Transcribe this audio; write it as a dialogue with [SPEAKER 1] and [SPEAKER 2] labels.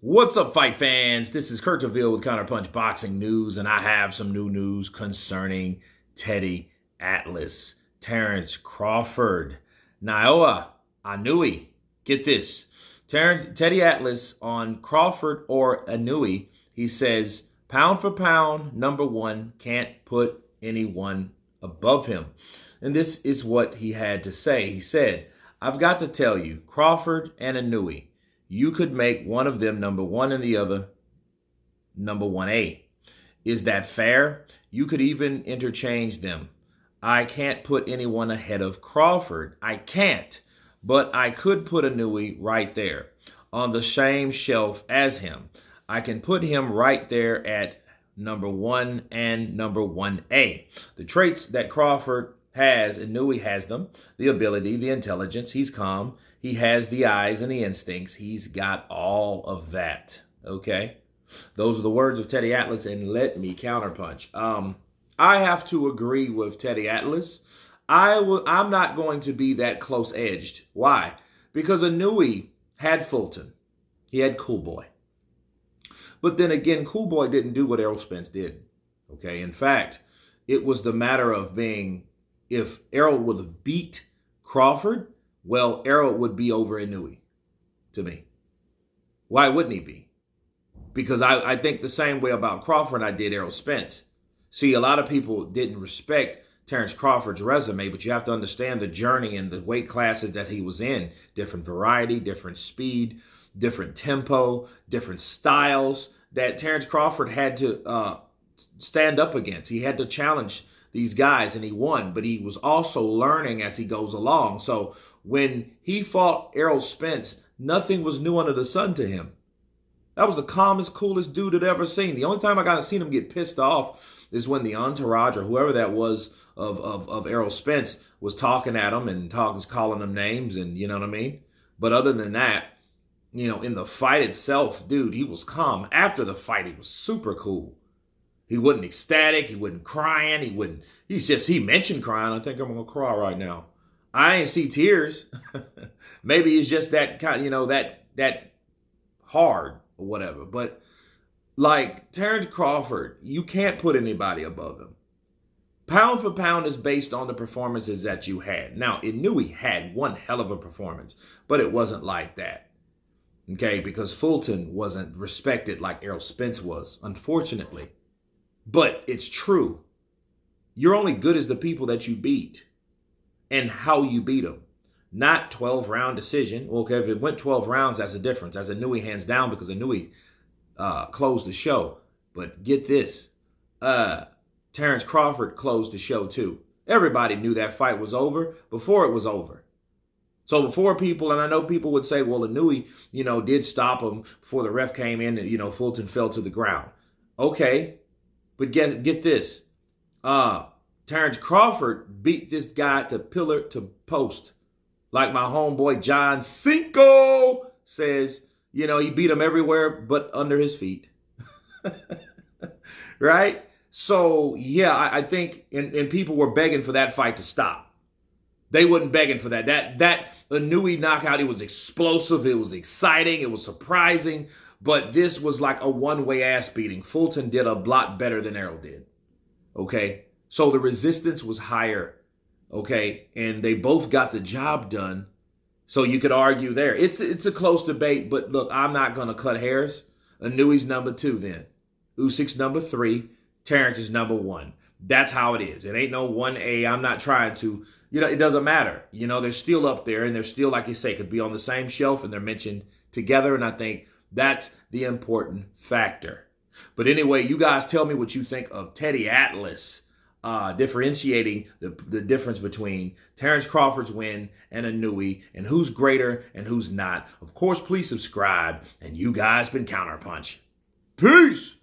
[SPEAKER 1] What's up, fight fans? This is Kurt DeVille with Counterpunch Boxing News, and I have some new news concerning Teddy Atlas, Terrence Crawford, Inuoe. Get this. Teddy Atlas on Crawford or Inuoe, he says, pound for pound, number one, can't put anyone above him. And this is what he had to say. He said, I've got to tell you, Crawford and Inuoe, you could make one of them number one and the other number 1A. Is that fair? You could even interchange them. I can't put anyone ahead of Crawford. I can't. But I could put Inuoe right there on the same shelf as him. I can put him right there at number one and number 1A. The traits that Crawford has, Inuoe has them, the ability, the intelligence, he's calm, he has the eyes and the instincts, he's got all of that, okay? Those are the words of Teddy Atlas, and let me counterpunch. I have to agree with Teddy Atlas. I'm not going to be that close-edged. Why? Because Inuoe had Fulton. He had Cool Boy. But then again, Cool Boy didn't do what Errol Spence did, okay? In fact, it was the matter of being, if Errol would have beat Crawford, well, Errol would be over Inuoe to me. Why wouldn't he be? Because I think the same way about Crawford I did Errol Spence. See, a lot of people didn't respect Terrence Crawford's resume, but you have to understand the journey and the weight classes that he was in. Different variety, different speed, different tempo, different styles that Terrence Crawford had to stand up against. He had to challenge these guys, and he won, but he was also learning as he goes along. So when he fought Errol Spence, nothing was new under the sun to him. That was the calmest, coolest dude I'd ever seen. The only time I got to see him get pissed off is when the entourage or whoever that was of Errol Spence was talking at him and calling him names, and you know what I mean? But other than that, you know, in the fight itself, dude, he was calm. After the fight, he was super cool. He wasn't ecstatic. He wasn't crying. He mentioned crying. I think I'm going to cry right now. I ain't see tears. Maybe it's just that kind, that hard or whatever. But like Terrence Crawford, you can't put anybody above him. Pound for pound is based on the performances that you had. Now, Inuoe had one hell of a performance, but it wasn't like that. Okay, because Fulton wasn't respected like Errol Spence was, unfortunately. But it's true. You're only good as the people that you beat and how you beat them. Not 12-round decision. Okay, if it went 12 rounds, that's a difference. That's Inuoe hands down because Inuoe closed the show. But get this. Terrence Crawford closed the show too. Everybody knew that fight was over before it was over. So before people, and I know people would say, well, Inuoe, did stop him before the ref came in and, Fulton fell to the ground. Okay. But get this. Terrence Crawford beat this guy to pillar to post. Like my homeboy John Cinco says, he beat him everywhere but under his feet. Right? So, yeah, I think, and people were begging for that fight to stop. They wasn't begging for that. That Inuoe knockout, it was explosive. It was exciting. It was surprising. But this was like a one-way ass beating. Fulton did a lot better than Errol did. Okay? So the resistance was higher. Okay? And they both got the job done. So you could argue there. It's a close debate, but look, I'm not going to cut hairs. Inuoe's number 2 then. Usyk's number 3. Terrence is number 1. That's how it is. It ain't no 1A. I'm not trying to, it doesn't matter. They're still up there, and they're still, like you say, could be on the same shelf, and they're mentioned together, and I think that's the important factor. But anyway, you guys tell me what you think of Teddy Atlas differentiating the difference between Terrence Crawford's win and Inuoe, and who's greater and who's not. Of course, please subscribe, and you guys been Counterpunch. Peace!